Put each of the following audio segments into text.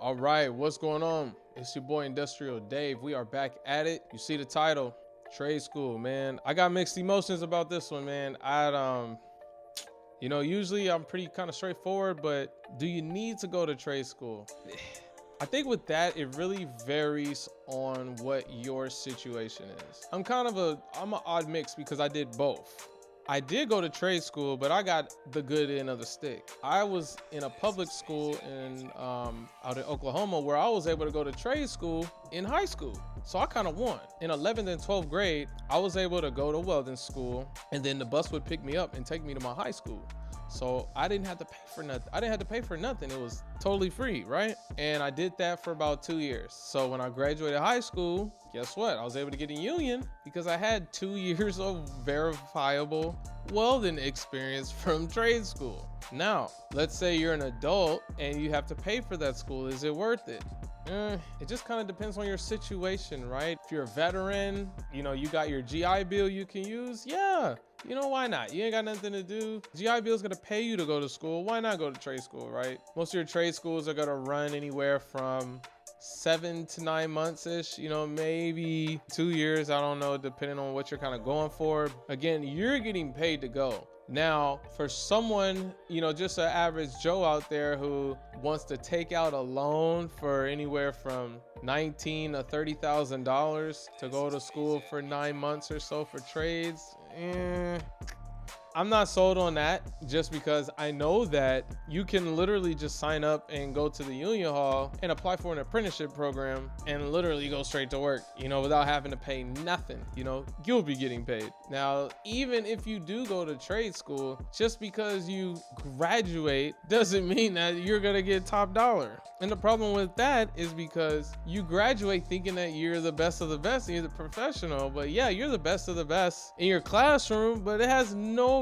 All right, what's going on? It's your boy Industrial Dave. We are back at it. You see the title, trade school, man. I got mixed emotions about this one, man. Usually I'm pretty kind of straightforward, but do you need to go to trade school? I think with that, it really varies on what your situation is. I'm an odd mix because I did both. I did go to trade school, but I got the good end of the stick. I was in a public school out in Oklahoma where I was able to go to trade school in high school. So I kind of won. In 11th and 12th grade, I was able to go to welding school, and then the bus would pick me up and take me to my high school. So I didn't have to pay for nothing. It was totally free, right? And I did that for about 2 years. So when I graduated high school, guess what? I was able to get a union because I had 2 years of verifiable welding experience from trade school. Now, let's say you're an adult and you have to pay for that school. Is it worth it? It just kind of depends on your situation, right? If you're a veteran, you got your GI Bill you can use. Yeah, why not? You ain't got nothing to do. GI Bill is gonna pay you to go to school. Why not go to trade school, right? Most of your trade schools are gonna run anywhere from 7 to 9 months-ish, maybe 2 years. I don't know, depending on what you're kind of going for. Again, you're getting paid to go. Now, for someone, just an average Joe out there who wants to take out a loan for anywhere from $19,000 to $30,000 to go to school for 9 months or so for trades, I'm not sold on that, just because I know that you can literally just sign up and go to the union hall and apply for an apprenticeship program and literally go straight to work, without having to pay nothing. You'll be getting paid. Now, even if you do go to trade school, just because you graduate doesn't mean that you're gonna get top dollar. And the problem with that is because you graduate thinking that you're the best of the best and you're the professional, but yeah, you're the best of the best in your classroom, but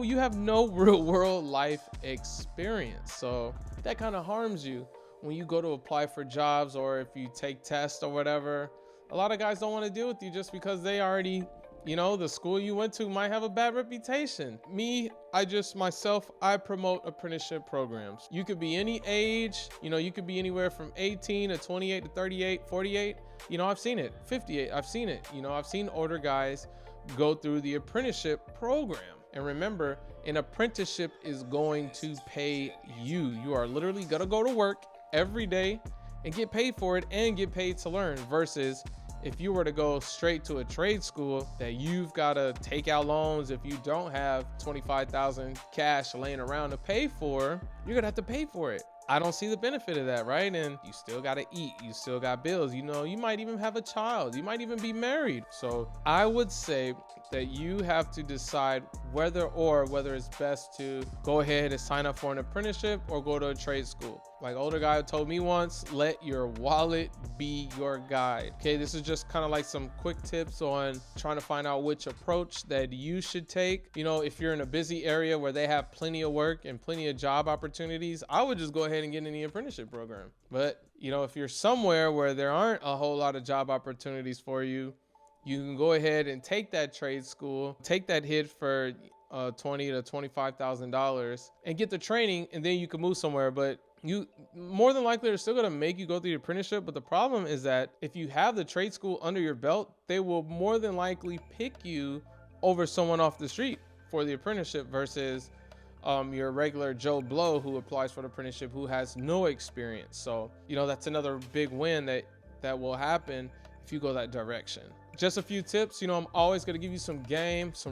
you have no real world life experience. So that kind of harms you when you go to apply for jobs, or if you take tests or whatever. A lot of guys don't want to deal with you just because they already, the school you went to might have a bad reputation. I promote apprenticeship programs. You could be any age, you could be anywhere from 18 to 28 to 38, 48. I've seen it, 58, I've seen it. I've seen older guys go through the apprenticeship program. And remember, an apprenticeship is going to pay you. You are literally gonna go to work every day and get paid for it and get paid to learn, versus if you were to go straight to a trade school that you've got to take out loans. If you don't have 25,000 cash laying around to pay for, you're gonna have to pay for it. I don't see the benefit of that, right? And you still got to eat, you still got bills, you might even have a child, you might even be married. So I would say that you have to decide whether it's best to go ahead and sign up for an apprenticeship or go to a trade school. Like older guy told me once, let your wallet be your guide. Okay, this is just kind of like some quick tips on trying to find out which approach that you should take. If you're in a busy area where they have plenty of work and plenty of job opportunities, I would just go ahead and get in the apprenticeship program. But if you're somewhere where there aren't a whole lot of job opportunities for you, you can go ahead and take that trade school, take that hit for $20,000 to $25,000 and get the training, and then you can move somewhere. But you more than likely are still going to make you go through the apprenticeship. But the problem is that if you have the trade school under your belt, they will more than likely pick you over someone off the street for the apprenticeship versus your regular Joe Blow who applies for the apprenticeship who has no experience. So, that's another big win that will happen if you go that direction. Just a few tips. I'm always going to give you some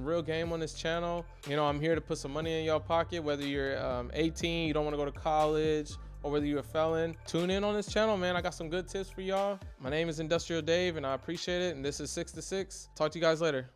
real game on this channel. I'm here to put some money in your pocket, whether you're 18, you don't want to go to college, or whether you're a felon. Tune in on this channel, man. I got some good tips for y'all. My name is Industrial Dave, and I appreciate it. And this is 6 to 6. Talk to you guys later.